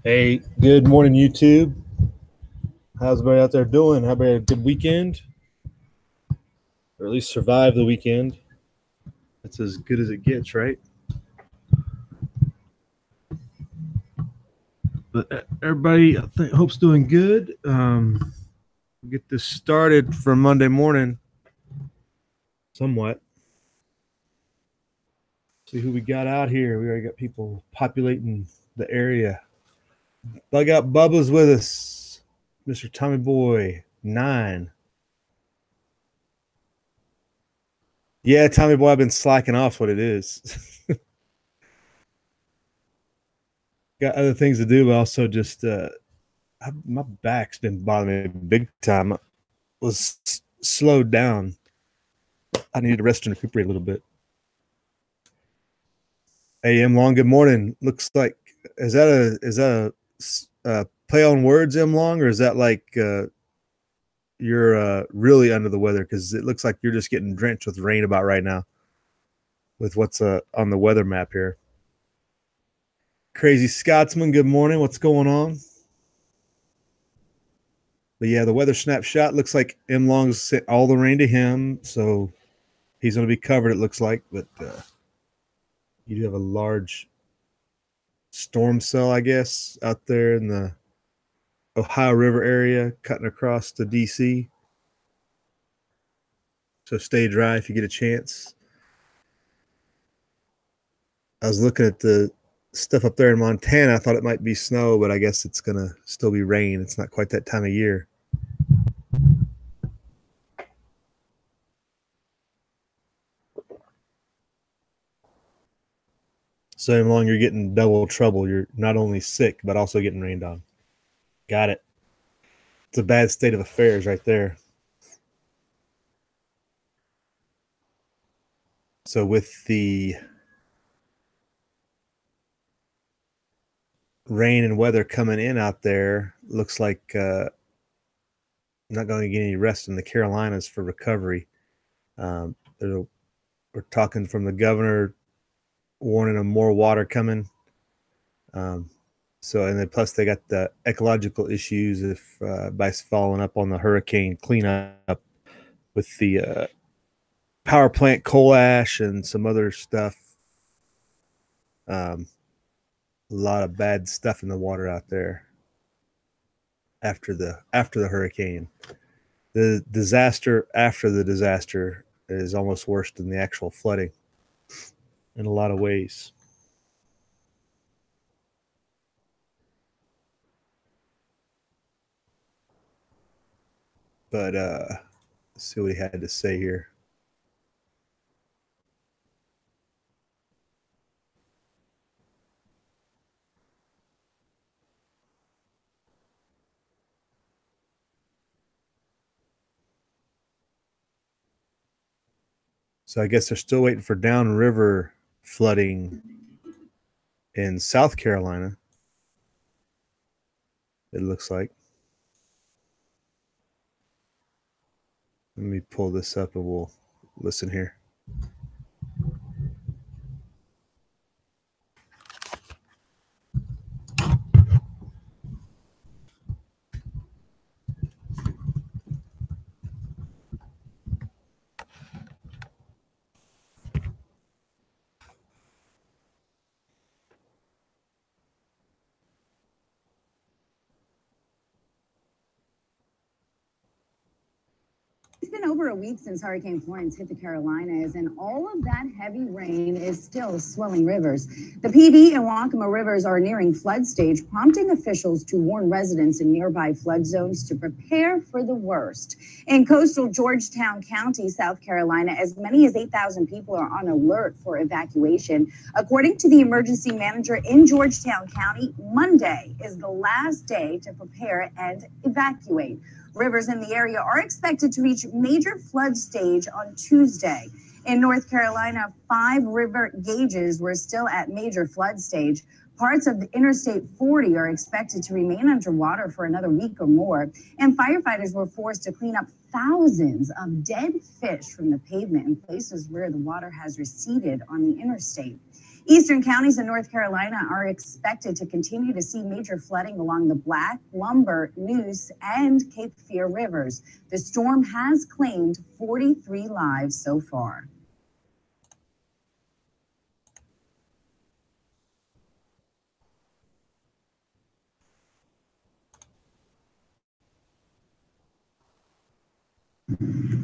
Hey, good morning, YouTube. How's everybody out there doing? How about a good weekend? Or at least survive the weekend. That's as good as it gets, right? But everybody, I think, hope's doing good. Get this started for Monday morning. Somewhat. See who we got out here. We already got people populating the area. Bug Out Bubba's with us. Mr. Tommy Boy 9. Yeah, Tommy Boy, I've been slacking off what it is. Got other things to do, but also just my back's been bothering me big time. I was slowed down. I needed to rest and recuperate a little bit. Hey, M Long, good morning. Looks like is that a play on words, M Long, or is that like you're really under the weather? Because it looks like you're just getting drenched with rain about right now. With what's on the weather map here. Crazy Scotsman, good morning. What's going on? But yeah, the weather snapshot looks like M Long's sent all the rain to him, so he's going to be covered, it looks like. But you do have a large storm cell, I guess, out there in the Ohio River area, cutting across to DC. So stay dry if you get a chance. I was looking at the stuff up there in Montana. I thought it might be snow, but I guess it's going to still be rain. It's not quite that time of year. So long you're getting double trouble. You're not only sick, but also getting rained on. Got it. It's a bad state of affairs right there. So with the rain and weather coming in out there, looks like not going to get any rest in the Carolinas for recovery. We're talking from the governor warning of more water coming. So, and then plus they got the ecological issues if by following up on the hurricane cleanup with the power plant coal ash and some other stuff. A lot of bad stuff in the water out there after the hurricane. The disaster after the disaster is almost worse than the actual flooding in a lot of ways. But let's see what he had to say here. So I guess they're still waiting for downriver flooding in South Carolina, it looks like. Let me pull this up and we'll listen here. It's been over a week since Hurricane Florence hit the Carolinas, and all of that heavy rain is still swelling rivers. The PD and Waccamaw rivers are nearing flood stage, prompting officials to warn residents in nearby flood zones to prepare for the worst. In coastal Georgetown County, South Carolina, as many as 8,000 people are on alert for evacuation. According to the emergency manager in Georgetown County, Monday is the last day to prepare and evacuate. Rivers in the area are expected to reach major flood stage on Tuesday. In North Carolina, 5 river gauges were still at major flood stage. Parts of the Interstate 40 are expected to remain underwater for another week or more, and firefighters were forced to clean up thousands of dead fish from the pavement in places where the water has receded on the interstate. Eastern counties in North Carolina are expected to continue to see major flooding along the Black, Lumber, Neuse, and Cape Fear rivers. The storm has claimed 43 lives so far.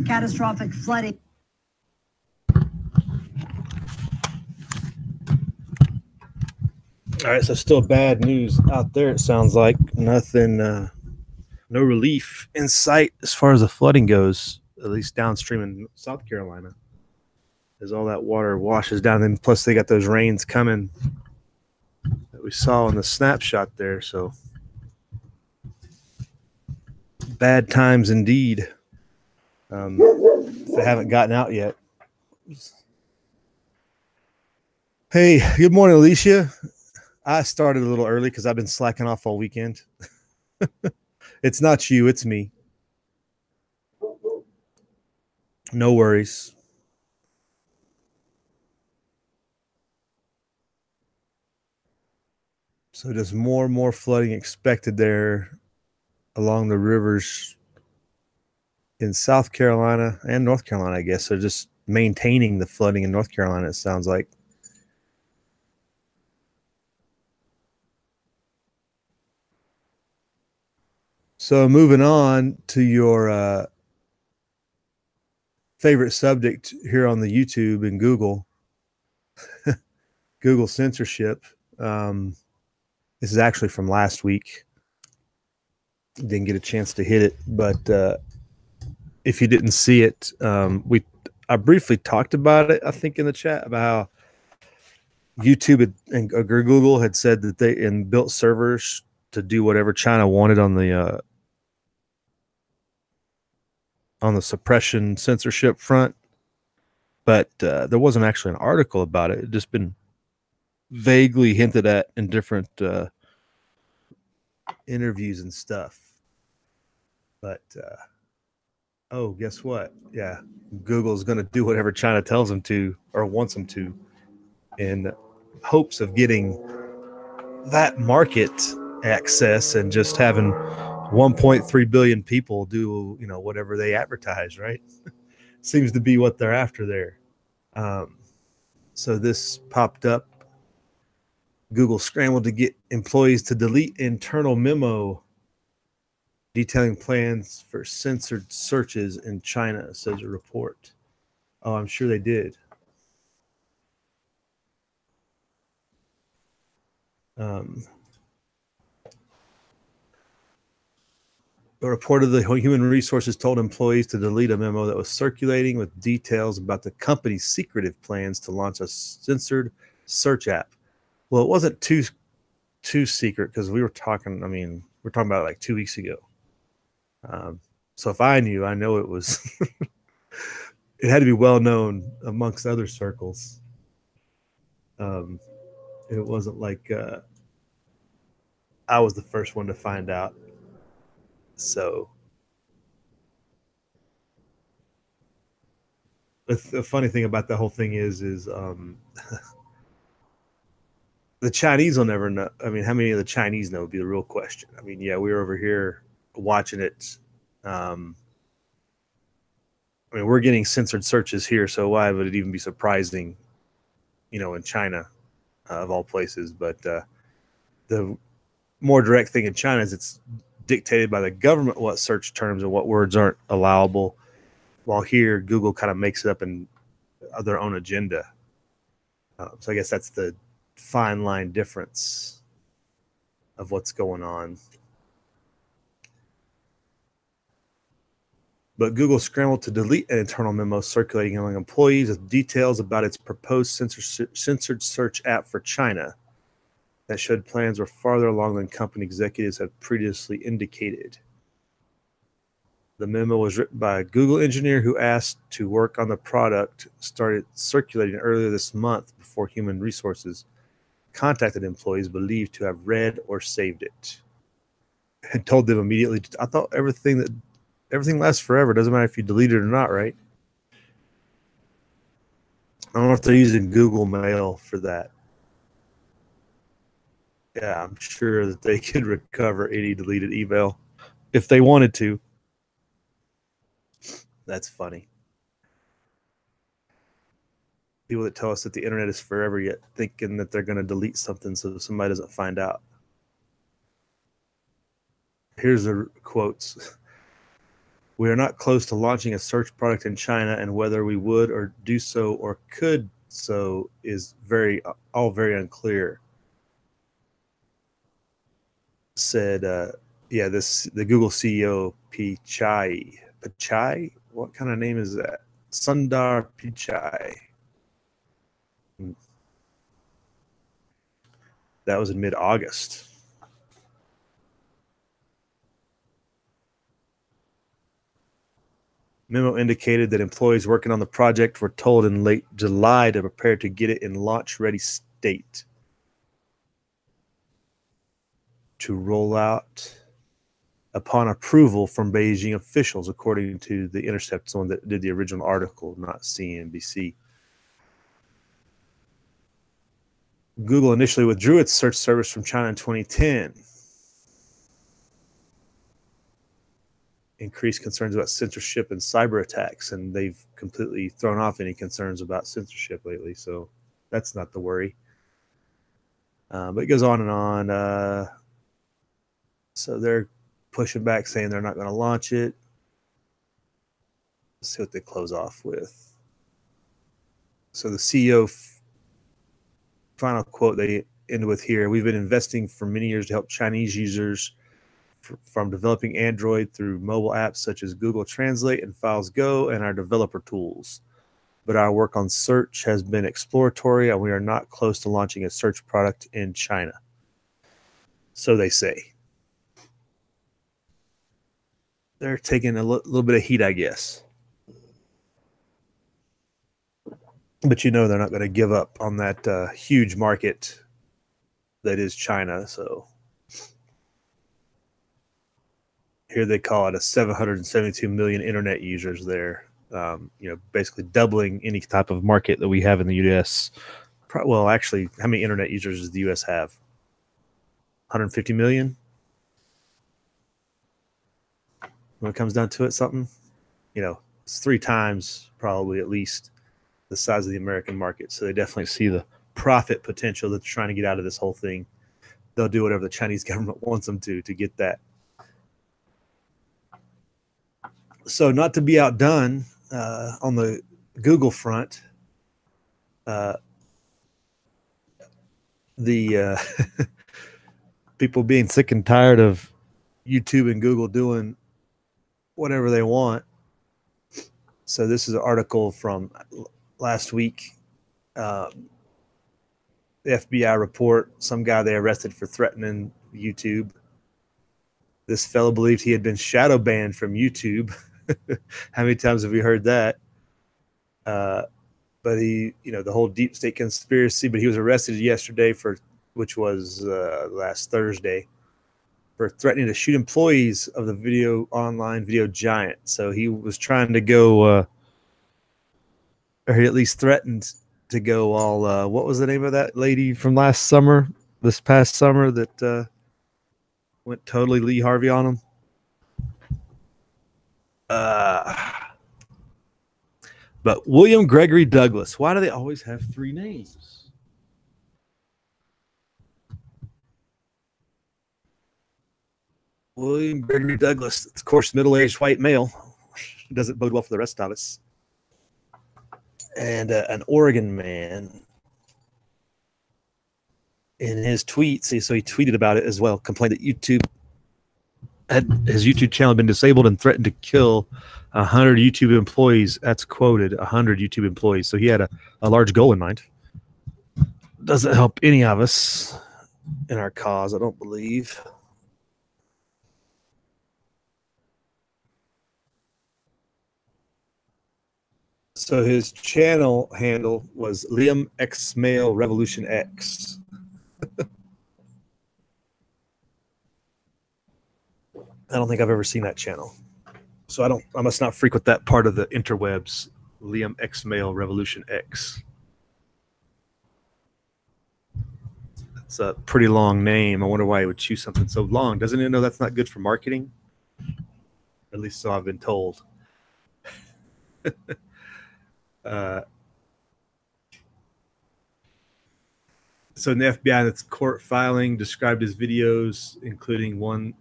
Catastrophic flooding. All right, so still bad news out there. It sounds like nothing, no relief in sight as far as the flooding goes, at least downstream in South Carolina, as all that water washes down. And plus, they got those rains coming that we saw in the snapshot there. So bad times indeed. If they haven't gotten out yet. Hey, good morning, Alicia. I started a little early because I've been slacking off all weekend. It's not you, it's me. No worries. So just more and more flooding expected there along the rivers in South Carolina and North Carolina, I guess. So just maintaining the flooding in North Carolina, it sounds like. So moving on to your favorite subject here on the YouTube and Google, Google censorship. This is actually from last week. Didn't get a chance to hit it, but if you didn't see it, I briefly talked about it, I think, in the chat about how YouTube and Google had said that they built servers to do whatever China wanted on the suppression censorship front, but there wasn't actually an article about it. It just been vaguely hinted at in different interviews and stuff. But oh, guess what? Yeah, Google's going to do whatever China tells them to or wants them to, in hopes of getting that market access and just having 1.3 billion people do, whatever they advertise, right? Seems to be what they're after there. So this popped up. Google scrambled to get employees to delete internal memo detailing plans for censored searches in China, says a report. Oh, I'm sure they did. A report of the Human Resources told employees to delete a memo that was circulating with details about the company's secretive plans to launch a censored search app. Well, it wasn't too secret because we're talking about it like 2 weeks ago. So if I knew, I know it was, it had to be well known amongst other circles. It wasn't like I was the first one to find out. So the funny thing about the whole thing is the Chinese will never know. I mean, how many of the Chinese know would be the real question. I mean, yeah, we were over here watching it. I mean, we're getting censored searches here, so why would it even be surprising, in China, of all places? But the more direct thing in China is it's dictated by the government what search terms and what words aren't allowable, while here Google kind of makes it up in their own agenda. So I guess that's the fine line difference of what's going on. But Google scrambled to delete an internal memo circulating among employees with details about its proposed censored search app for China that showed plans were farther along than company executives had previously indicated. The memo was written by a Google engineer who asked to work on the product, started circulating earlier this month before Human Resources contacted employees believed to have read or saved it and told them immediately. I thought everything lasts forever. Doesn't matter if you delete it or not, right? I don't know if they're using Google Mail for that. Yeah, I'm sure that they could recover any deleted email if they wanted to. That's funny. People that tell us that the internet is forever yet thinking that they're going to delete something so somebody doesn't find out. Here's the quotes. We are not close to launching a search product in China, and whether we would or do so or could so is all very unclear. Said, the Google CEO Pichai. What kind of name is that? Sundar Pichai. That was in mid-August. Memo indicated that employees working on the project were told in late July to prepare to get it in launch-ready state to roll out upon approval from Beijing officials, according to The Intercept, someone that did the original article, not CNBC. Google initially withdrew its search service from China in 2010. Increased concerns about censorship and cyber attacks, and they've completely thrown off any concerns about censorship lately, so that's not the worry. But it goes on and on. So they're pushing back, saying they're not going to launch it. Let's see what they close off with. So the CEO final quote they end with here: we've been investing for many years to help Chinese users from developing Android through mobile apps such as Google Translate and Files Go and our developer tools. But our work on search has been exploratory, and we are not close to launching a search product in China. So they say. They're taking a little bit of heat, I guess. But they're not going to give up on that huge market that is China. So here they call it a 772 million internet users there. Basically doubling any type of market that we have in the U.S. Well, actually, how many internet users does the U.S. have? 150 million? When it comes down to it, something? It's 3 times probably at least the size of the American market. So they definitely see the profit potential that they're trying to get out of this whole thing. They'll do whatever the Chinese government wants them to get that. So not to be outdone on the Google front, the people being sick and tired of YouTube and Google doing whatever they want. So this is an article from last week. The FBI report, some guy they arrested for threatening YouTube. This fellow believed he had been shadow banned from YouTube. How many times have we heard that? But he, the whole deep state conspiracy, but he was arrested yesterday which was last Thursday, for threatening to shoot employees of the online video giant. So he was trying to go, or he at least threatened to go all, what was the name of that lady from this past summer that went totally Lee Harvey on him? But William Gregory Douglas. Why do they always have 3 names? William Gregory Douglas, of course, middle-aged white male. Doesn't bode well for the rest of us. And an Oregon man. In his tweets, so he tweeted about it as well, complained that his YouTube channel had been disabled and threatened to kill 100 YouTube employees. That's quoted, 100 YouTube employees. So he had a large goal in mind. Doesn't help any of us in our cause, I don't believe. So his channel handle was Liam X Mail Revolution X. I don't think I've ever seen that channel. So I must not frequent that part of the interwebs. Liam X Mail Revolution X. It's a pretty long name. I wonder why he would choose something so long. Doesn't he know that's not good for marketing? At least so I've been told. So in the FBI, that's court filing, described his videos, including one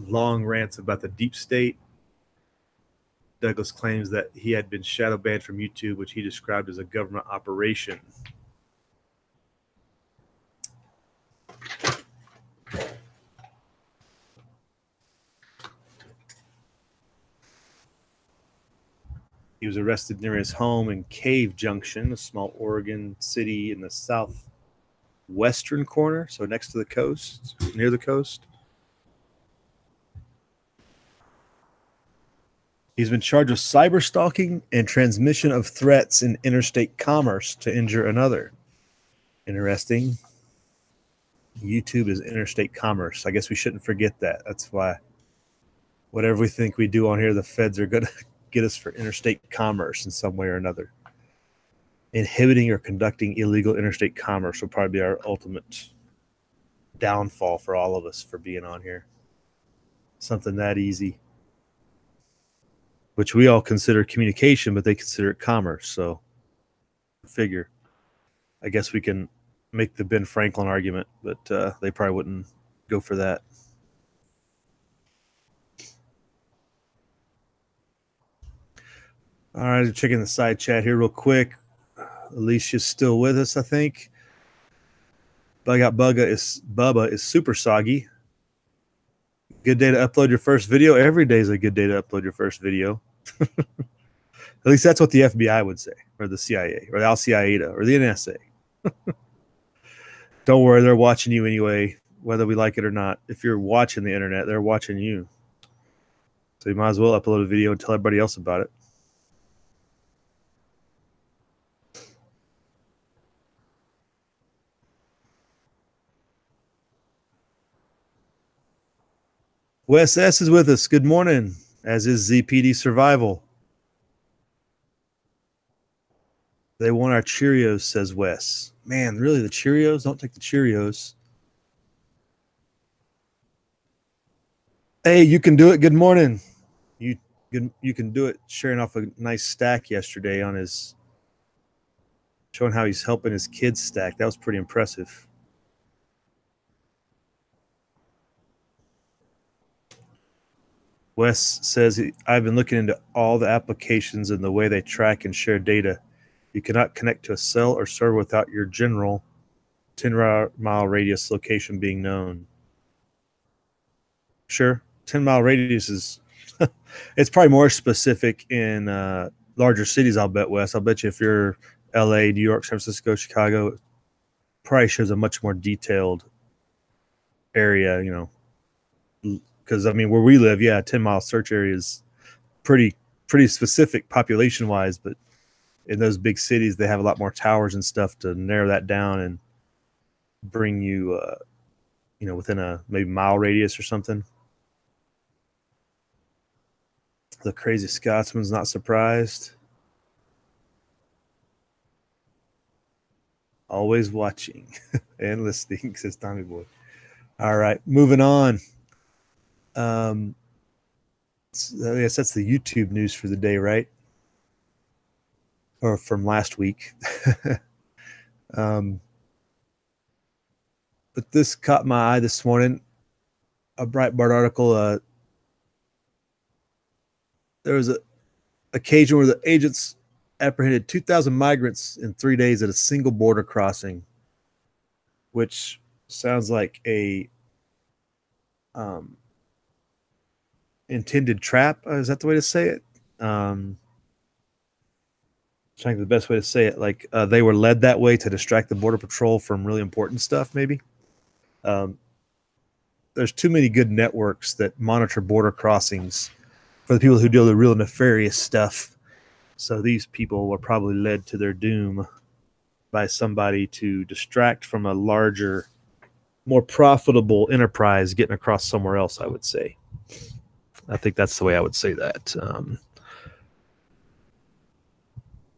long rants about the deep state. Douglas claims that he had been shadow banned from YouTube, which he described as a government operation. He was arrested near his home in Cave Junction, a small Oregon city in the southwestern corner, so next to the coast, near the coast. He's been charged with cyber stalking and transmission of threats in interstate commerce to injure another. Interesting. YouTube is interstate commerce. I guess we shouldn't forget that. That's why whatever we think we do on here, the feds are going to get us for interstate commerce in some way or another. Inhibiting or conducting illegal interstate commerce will probably be our ultimate downfall for all of us for being on here. Something that easy. Which we all consider communication, but they consider it commerce. So figure. I guess we can make the Ben Franklin argument, but they probably wouldn't go for that. All right, checking the side chat here real quick. Alicia's still with us, I think. Bubba is super soggy. Good day to upload your first video. Every day is a good day to upload your first video. At least that's what the FBI would say, or the CIA, or the Al-Qaeda, or the NSA. Don't worry, they're watching you anyway, whether we like it or not. If you're watching the internet, they're watching you. So you might as well upload a video and tell everybody else about it. Wes S. is with us. Good morning, as is ZPD Survival. They want our Cheerios, says Wes. Man, really, the Cheerios? Don't take the Cheerios. Hey, you can do it. Good morning. You can do it. Sharing off a nice stack yesterday on his, showing how he's helping his kids stack. That was pretty impressive. Wes says, I've been looking into all the applications and the way they track and share data. You cannot connect to a cell or server without your general 10-mile radius location being known. Sure, 10-mile radius is, it's probably more specific in larger cities, I'll bet, Wes. I'll bet you if you're LA, New York, San Francisco, Chicago, it probably shows a much more detailed area, you know. Because, I mean, where we live, yeah, 10-mile search area is pretty specific population-wise, but in those big cities, they have a lot more towers and stuff to narrow that down and bring you, you know, within a maybe mile radius or something. The crazy Scotsman's not surprised. Always watching and listening, says Tommy Boy. All right, moving on. I guess that's the YouTube news for the day, right? Or from last week. But this caught my eye this morning. A Breitbart article. There was an occasion where the agents apprehended 2,000 migrants in 3 days at a single border crossing, which sounds like a intended trap. Is that the way to say it? Trying to the best way to say it. Like they were led that way to distract the Border Patrol from really important stuff, maybe. There's too many good networks that monitor border crossings for the people who do the real nefarious stuff. So these people were probably led to their doom by somebody to distract from a larger, more profitable enterprise getting across somewhere else, I would say. I think that's the way I would say that.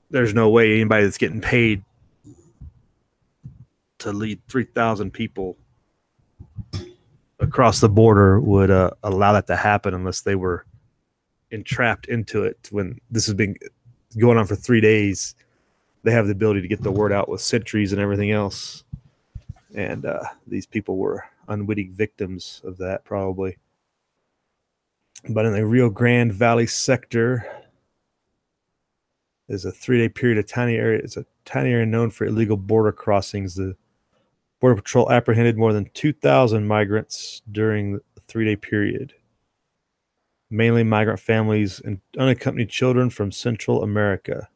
There's no way anybody that's getting paid to lead 3,000 people across the border would allow that to happen unless they were entrapped into it. When this has been going on for 3 days, they have the ability to get the word out with sentries and everything else. And these people were unwitting victims of that, probably. But in the Rio Grande Valley sector, is a 3-day period, a tiny area. It's a tiny area known for illegal border crossings. The Border Patrol apprehended more than 2,000 migrants during the 3-day period, mainly migrant families and unaccompanied children from Central America.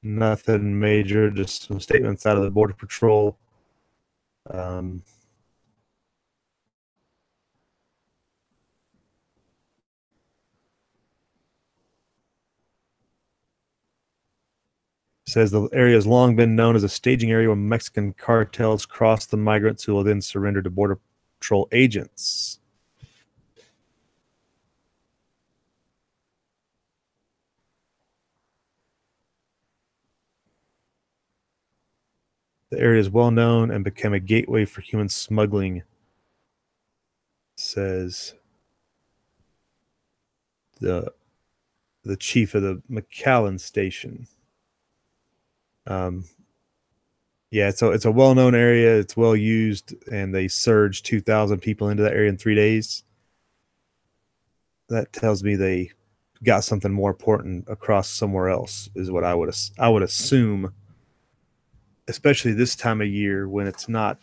Nothing major, just some statements out of the Border Patrol. Says the area has long been known as a staging area where Mexican cartels cross the migrants who will then surrender to Border Patrol agents. The area is well known and became a gateway for human smuggling, says the chief of the McAllen station. Yeah, so it's a well-known area. It's well used, and they surged 2,000 people into that area in 3 days. That tells me they got something more important across somewhere else, is what I would assume, especially this time of year when it's not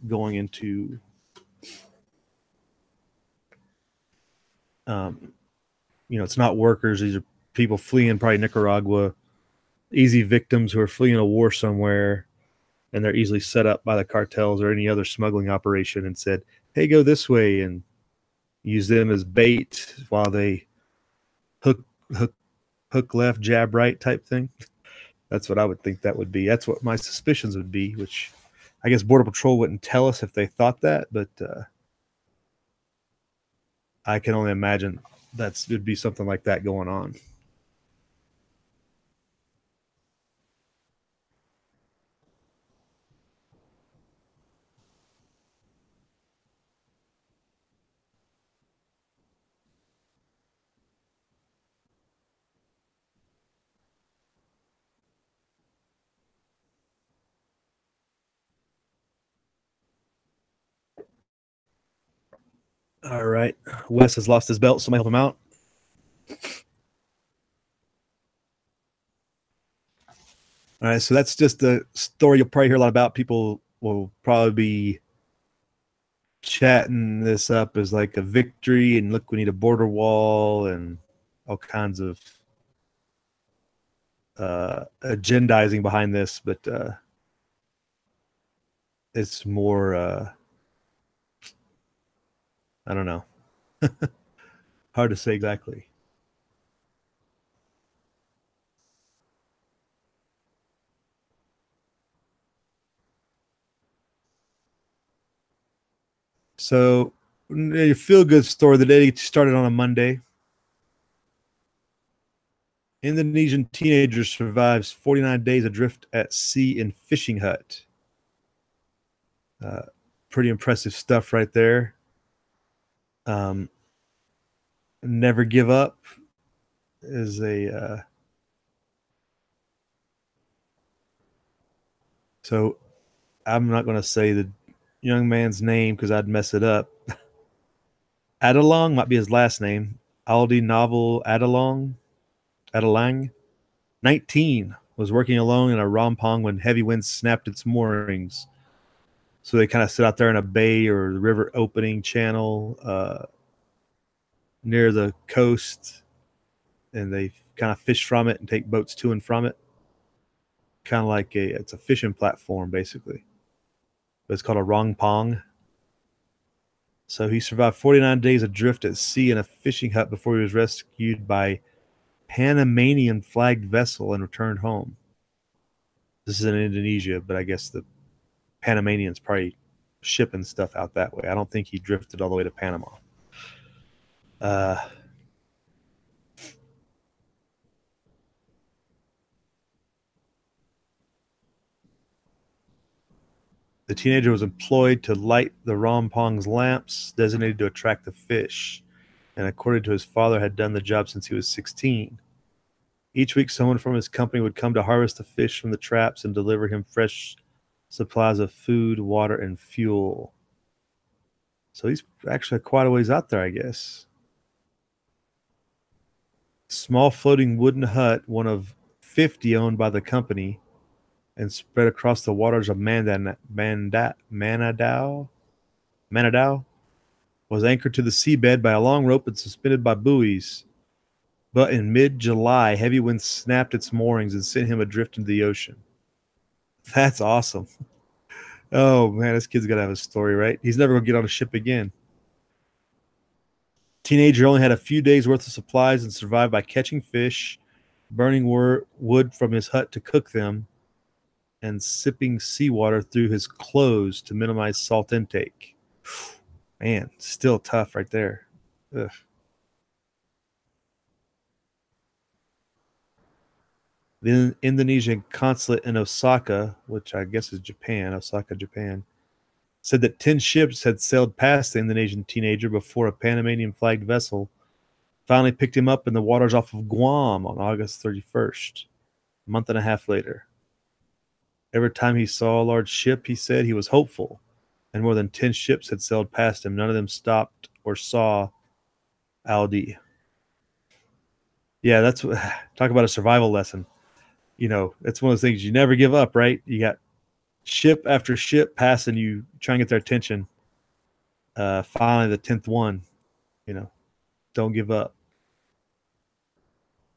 going into it's not workers. These are people fleeing probably Nicaragua, easy victims who are fleeing a war somewhere, and they're easily set up by the cartels or any other smuggling operation and said, hey, go this way, and use them as bait while they hook left, jab right type thing. That's what I would think that would be. That's what my suspicions would be, which I guess Border Patrol wouldn't tell us if they thought that, but I can only imagine would be something like that going on. All right. Wes has lost his belt. Somebody help him out. All right. So that's just the story you'll probably hear a lot about. People will probably be chatting this up as like a victory, and look, we need a border wall and all kinds of agendizing behind this. But it's more, I don't know. Hard to say exactly. So, a feel-good story. The day started on a Monday. Indonesian teenager survives 49 days adrift at sea in fishing hut. Pretty impressive stuff right there. Never give up is a so I'm not going to say the young man's name because I'd mess it up. Adalong might be his last name. Aldi Novel Adalang, 19, was working alone in a rompong when heavy winds snapped its moorings. So they kind of sit out there in a bay or the river opening channel near the coast, and they kind of fish from it and take boats to and from it. Kind of like it's a fishing platform, basically. But it's called a rompong. So he survived 49 days adrift at sea in a fishing hut before he was rescued by Panamanian flagged vessel and returned home. This is in Indonesia, but I guess the Panamanians probably shipping stuff out that way. I don't think he drifted all the way to Panama. The teenager was employed to light the Rompong's lamps designated to attract the fish, and according to his father, had done the job since he was 16. Each week, someone from his company would come to harvest the fish from the traps and deliver him fresh supplies of food, water, and fuel. So he's actually quite a ways out there, I guess. Small floating wooden hut, one of 50 owned by the company, and spread across the waters of Manadao, was anchored to the seabed by a long rope and suspended by buoys. But in mid-July, heavy winds snapped its moorings and sent him adrift into the ocean. That's awesome. Oh, man, this kid's got to have a story, right? He's never going to get on a ship again. Teenager only had a few days' worth of supplies and survived by catching fish, burning wood from his hut to cook them, and sipping seawater through his clothes to minimize salt intake. Man, still tough right there. Ugh. The Indonesian consulate in Osaka, which I guess is Japan, Osaka, Japan, said that 10 ships had sailed past the Indonesian teenager before a Panamanian flagged vessel finally picked him up in the waters off of Guam on August 31st, a month and a half later. Every time he saw a large ship, he said he was hopeful, and more than 10 ships had sailed past him. None of them stopped or saw Aldi. Yeah, that's what, talk about a survival lesson. You know, it's one of those things you never give up, right? You got ship after ship passing you, try and get their attention. Finally, the 10th one, you know, don't give up.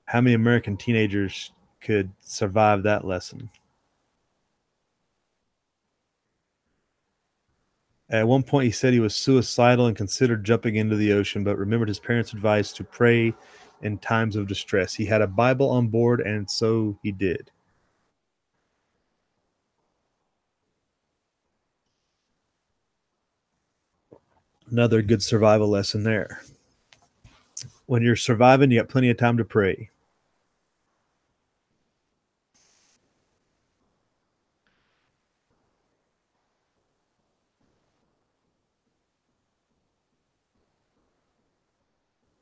How many American teenagers could survive that lesson? At one point, he said he was suicidal and considered jumping into the ocean, but remembered his parents' advice to pray in times of distress. He had a Bible on board, and so he did. Another good survival lesson there. When you're surviving, you got plenty of time to pray.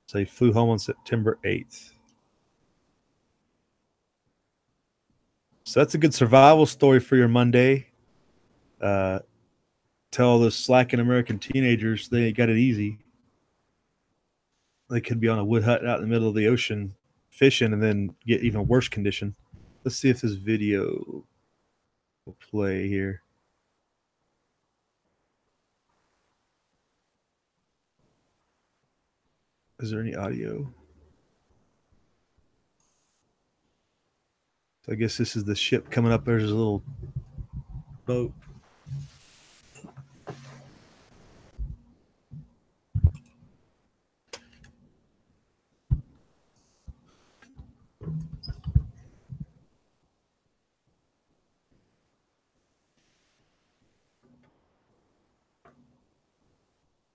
So he flew home on September 8th. So that's a good survival story for your Monday. Tell those slacking American teenagers they ain't got it easy. They could be on a wood hut out in the middle of the ocean fishing and then get even worse condition. Let's see if this video will play here. Is there any audio? So I guess this is the ship coming up. There's a little boat.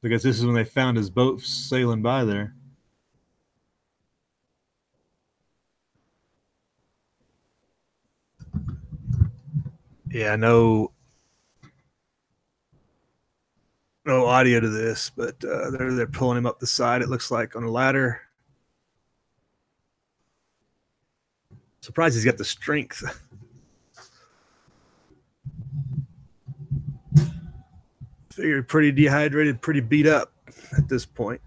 I guess this is when they found his boat sailing by there. Yeah, no audio to this, but they're pulling him up the side, it looks like, on a ladder. Surprised he's got the strength. Figured pretty dehydrated, pretty beat up at this point.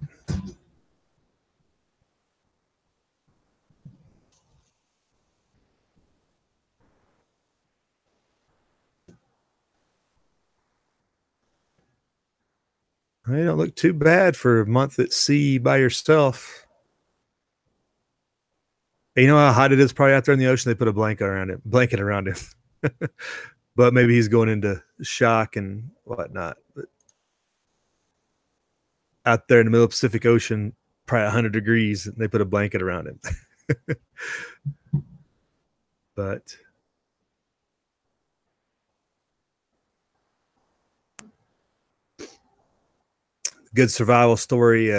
You don't look too bad for a month at sea by yourself. And you know how hot it is probably out there in the ocean? They put a blanket around him. But maybe he's going into shock and whatnot. But out there in the middle of the Pacific Ocean, probably 100 degrees, and they put a blanket around him. But good survival story.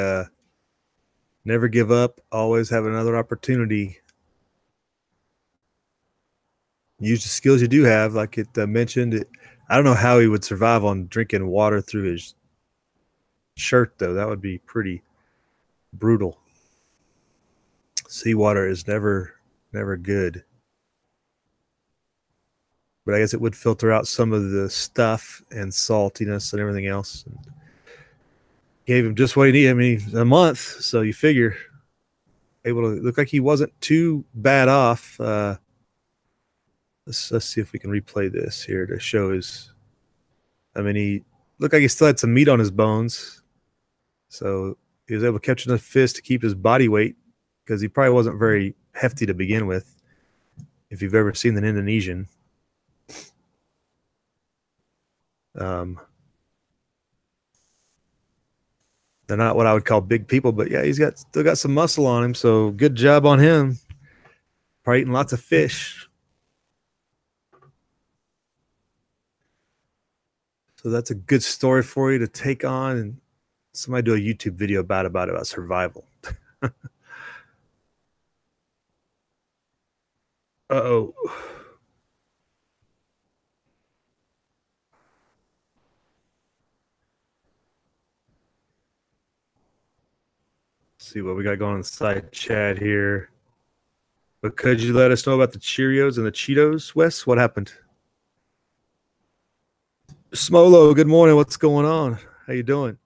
Never give up. Always have another opportunity. Use the skills you do have, like it mentioned. I don't know how he would survive on drinking water through his shirt, though. That would be pretty brutal. Seawater is never good. But I guess it would filter out some of the stuff and saltiness and everything else. And gave him just what he needed. I mean, a month, so you figure able to look like he wasn't too bad off. Let's see if we can replay this here to show his. I mean, he looked like he still had some meat on his bones, so he was able to catch enough fish to keep his body weight because he probably wasn't very hefty to begin with. If you've ever seen an Indonesian, they're not what I would call big people, but yeah, he's still got some muscle on him. So good job on him. Probably eating lots of fish. So that's a good story for you to take on, and somebody do a YouTube video about survival. Uh-oh. See what we got going on the side chat here. But could you let us know about the Cheerios and the Cheetos, Wes? What happened? Smolo, good morning. What's going on? How you doing?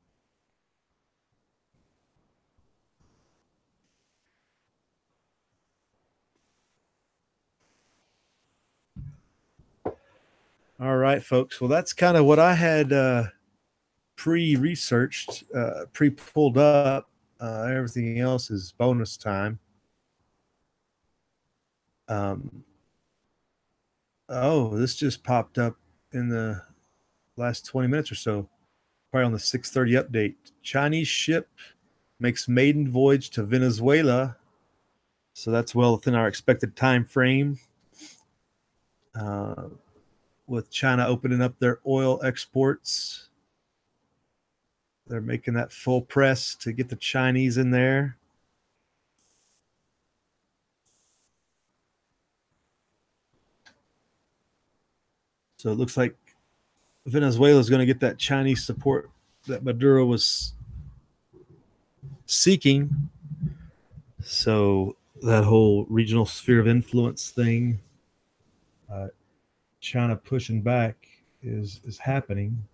All right, folks. Well, that's kind of what I had pre-researched, pre-pulled up. Everything else is bonus time. Oh, this just popped up in the last 20 minutes or so, probably on the 6:30 update. Chinese ship makes maiden voyage to Venezuela. So that's well within our expected time frame. With China opening up their oil exports, they're making that full press to get the Chinese in there. So it looks like Venezuela is going to get that Chinese support that Maduro was seeking. So that whole regional sphere of influence thing, China pushing back is happening.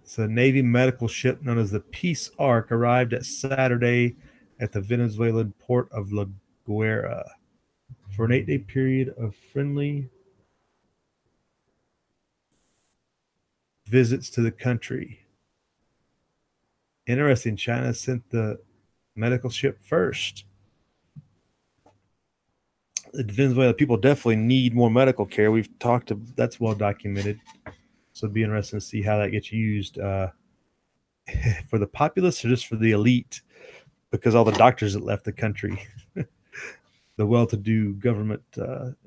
So, Navy medical ship known as the Peace Ark arrived at Saturday at the Venezuelan port of La Guaira for an 8-day period of friendly visits to the country. Interesting, China sent the medical ship first. The Venezuela people definitely need more medical care. We've talked to that's well documented. So it'd be interesting to see how that gets used for the populace or just for the elite, because all the doctors that left the country, the well-to-do government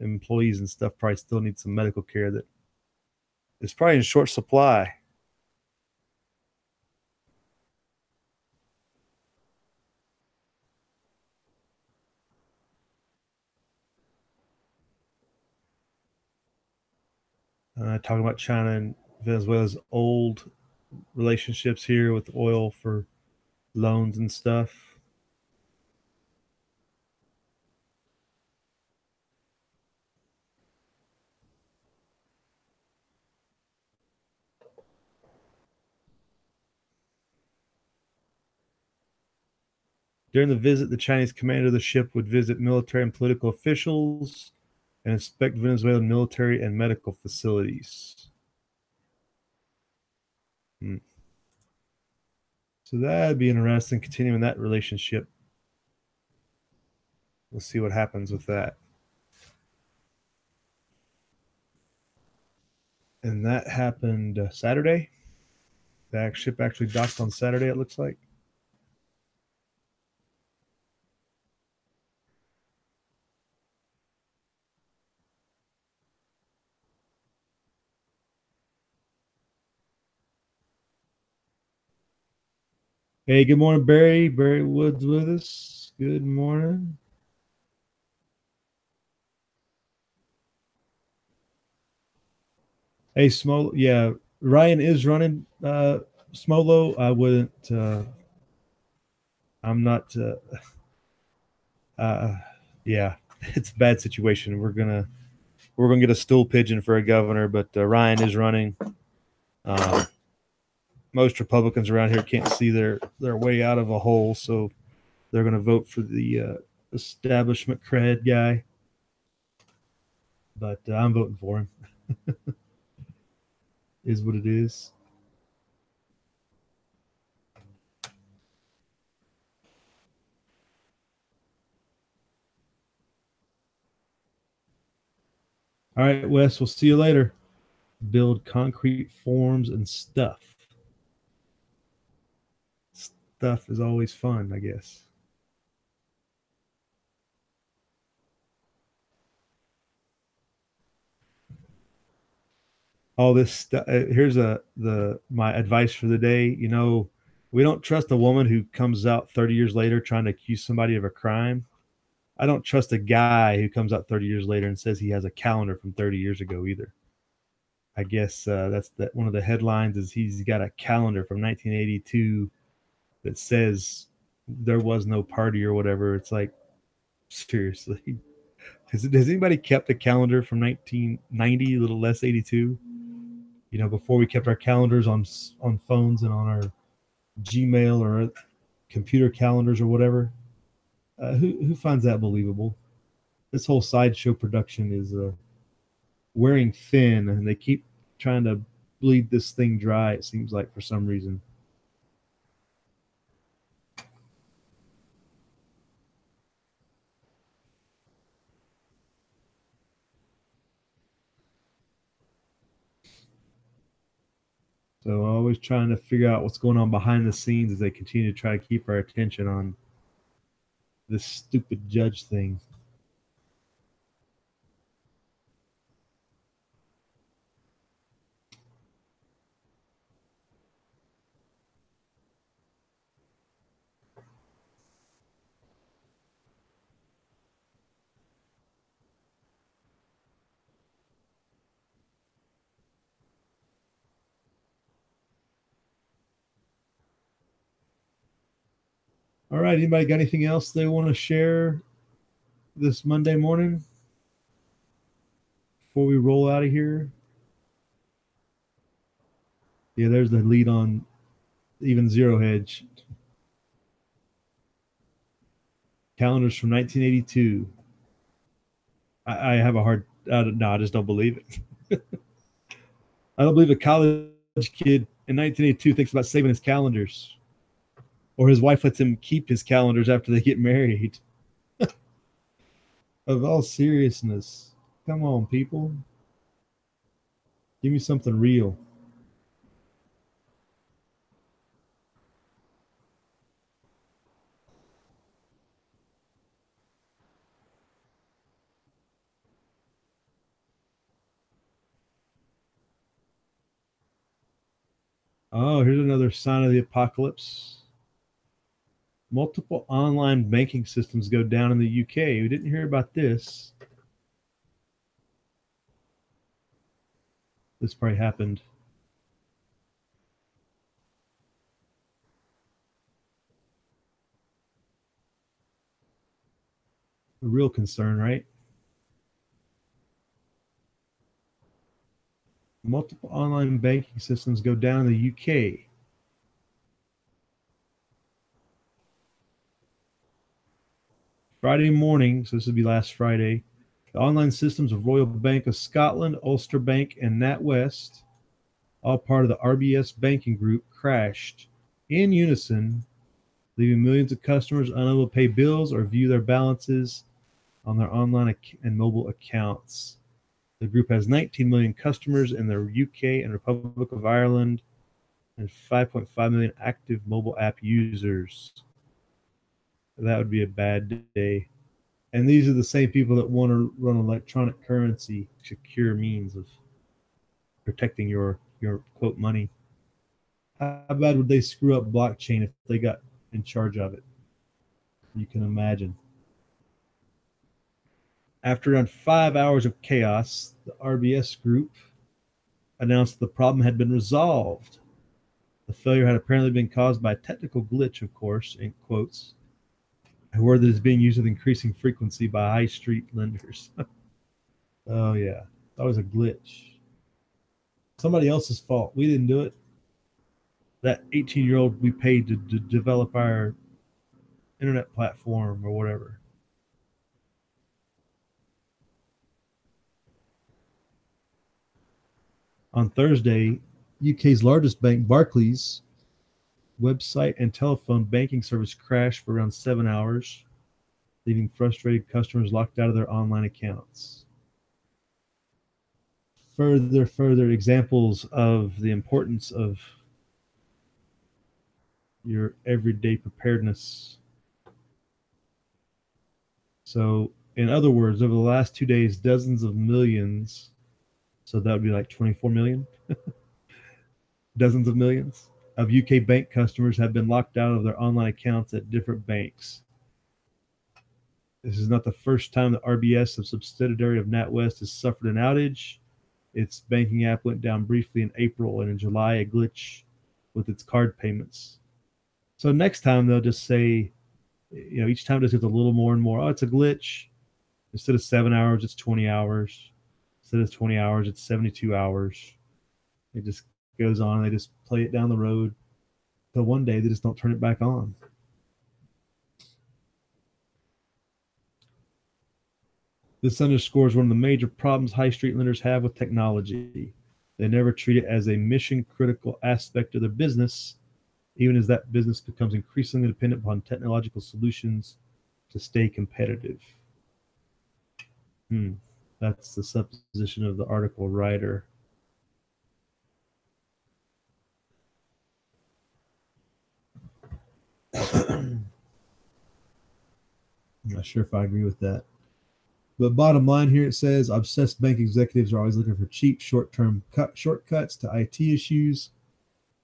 employees and stuff probably still need some medical care that is probably in short supply. Talking about China and Venezuela's old relationships here with oil for loans and stuff. During the visit, the Chinese commander of the ship would visit military and political officials and inspect Venezuelan military and medical facilities. So that'd be interesting, continuing that relationship. We'll see what happens with that. And that happened Saturday. The ship actually docked on Saturday, it looks like. Hey, good morning, Barry. Barry Woods with us. Good morning. Hey, Smolo. Yeah, Ryan is running Smolo. I wouldn't. I'm not. Yeah, it's a bad situation. We're gonna get a stool pigeon for a governor, but Ryan is running. Most Republicans around here can't see their way out of a hole, so they're going to vote for the establishment cred guy. But I'm voting for him. Is what it is. All right, Wes, we'll see you later. Build concrete forms and stuff. Stuff is always fun, I guess. All this stuff. Here's my advice for the day. You know, we don't trust a woman who comes out 30 years later trying to accuse somebody of a crime. I don't trust a guy who comes out 30 years later and says he has a calendar from 30 years ago either. I guess that's one of the headlines is he's got a calendar from 1982 that says there was no party or whatever. It's like, seriously, has anybody kept a calendar from 1990, a little less 82? You know, before we kept our calendars on phones and on our Gmail or computer calendars or whatever. Who finds that believable? This whole sideshow production is wearing thin, and they keep trying to bleed this thing dry. It seems like for some reason. So always trying to figure out what's going on behind the scenes as they continue to try to keep our attention on this stupid judge thing. All right, anybody got anything else they want to share this Monday morning before we roll out of here? Yeah, there's the lead on even zero hedge. Calendars from 1982. I have a hard. No, I just don't believe it. I don't believe a college kid in 1982 thinks about saving his calendars, or his wife lets him keep his calendars after they get married. Of all seriousness, come on, people, give me something real. Oh, here's another sign of the apocalypse. Multiple online banking systems go down in the UK. We didn't hear about this. This probably happened. A real concern, right? Multiple online banking systems go down in the UK. Friday morning, so this would be last Friday, the online systems of Royal Bank of Scotland, Ulster Bank, and NatWest, all part of the RBS banking group, crashed in unison, leaving millions of customers unable to pay bills or view their balances on their online and mobile accounts. The group has 19 million customers in the UK and Republic of Ireland and 5.5 million active mobile app users. That would be a bad day. And these are the same people that want to run electronic currency, secure means of protecting your quote money. How bad would they screw up blockchain if they got in charge of it? You can imagine. After around 5 hours of chaos, the RBS group announced the problem had been resolved. The failure had apparently been caused by a technical glitch, of course, in quotes, a word that is being used with increasing frequency by high street lenders. Oh, yeah. That was a glitch. Somebody else's fault. We didn't do it. That 18-year-old we paid to develop our internet platform or whatever. On Thursday, UK's largest bank, Barclays, website and telephone banking service crashed for around 7 hours, leaving frustrated customers locked out of their online accounts. Further examples of the importance of your everyday preparedness. So, in other words, over the last 2 days, dozens of millions, so that would be like 24 million, dozens of millions of UK bank customers have been locked out of their online accounts at different banks. This is not the first time that RBS, a subsidiary of NatWest, has suffered an outage. Its banking app went down briefly in April, and in July, a glitch with its card payments. So next time they'll just say, each time it just gets a little more and more. Oh, it's a glitch. Instead of 7 hours, it's 20 hours. Instead of 20 hours, it's 72 hours. It just goes on. They just play it down the road till one day they just don't turn it back on. This underscores one of the major problems high street lenders have with technology. They never treat it as a mission-critical aspect of their business, even as that business becomes increasingly dependent upon technological solutions to stay competitive. That's the supposition of the article writer. I'm not sure if I agree with that. But bottom line here, it says obsessed bank executives are always looking for cheap, short-term shortcuts to IT issues,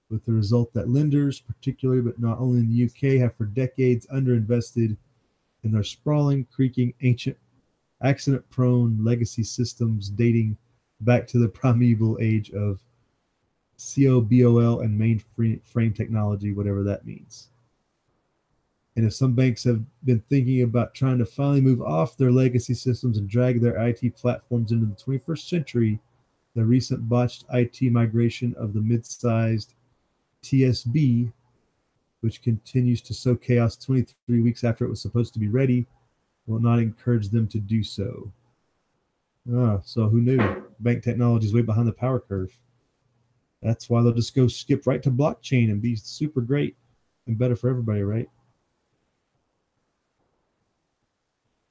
with the result that lenders, particularly but not only in the UK, have for decades underinvested in their sprawling, creaking, ancient, accident-prone legacy systems dating back to the primeval age of COBOL and mainframe technology, whatever that means. And if some banks have been thinking about trying to finally move off their legacy systems and drag their IT platforms into the 21st century, the recent botched IT migration of the mid-sized TSB, which continues to sow chaos 23 weeks after it was supposed to be ready, will not encourage them to do so. So who knew? Bank technology is way behind the power curve. That's why they'll just go skip right to blockchain and be super great and better for everybody, right?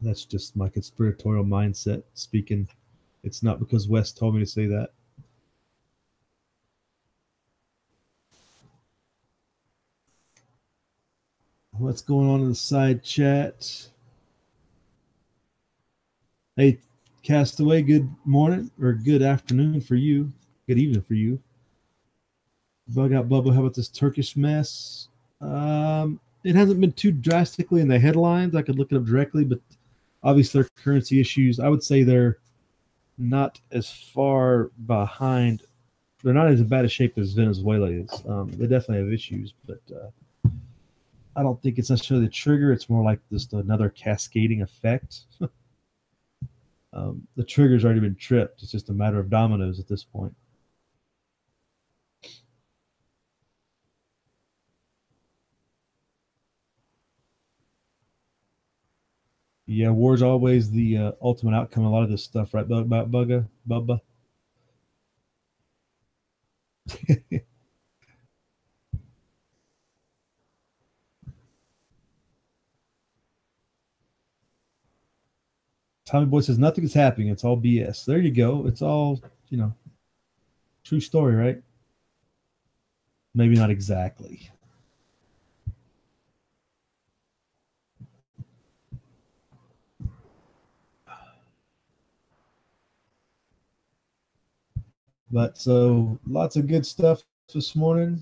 That's just my conspiratorial mindset speaking. It's not because Wes told me to say that. What's going on in the side chat? Hey, Castaway, good morning or good afternoon for you. Good evening for you. Bug out Bubba, how about this Turkish mess? It hasn't been too drastically in the headlines. I could look it up directly, but obviously their currency issues, I would say they're not as far behind. They're not as bad a shape as Venezuela is. They definitely have issues, but I don't think it's necessarily the trigger. It's more like just another cascading effect. The trigger's already been tripped. It's just a matter of dominoes at this point. Yeah, war's always the ultimate outcome. A lot of this stuff, right? Bubba. Tommy Boy says nothing is happening. It's all BS. There you go. It's all, true story, right? Maybe not exactly. But so lots of good stuff this morning.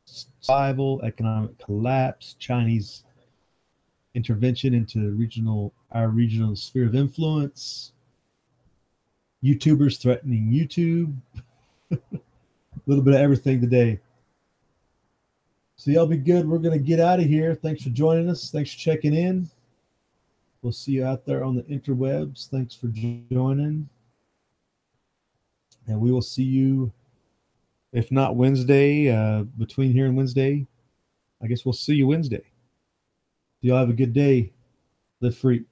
Survival, economic collapse, Chinese intervention into our regional sphere of influence, YouTubers threatening YouTube, a little bit of everything today. So y'all be good. We're going to get out of here. Thanks for joining us. Thanks for checking in. We'll see you out there on the interwebs. Thanks for joining. And we will see you, if not Wednesday, between here and Wednesday. I guess we'll see you Wednesday. Y'all have a good day. Live free.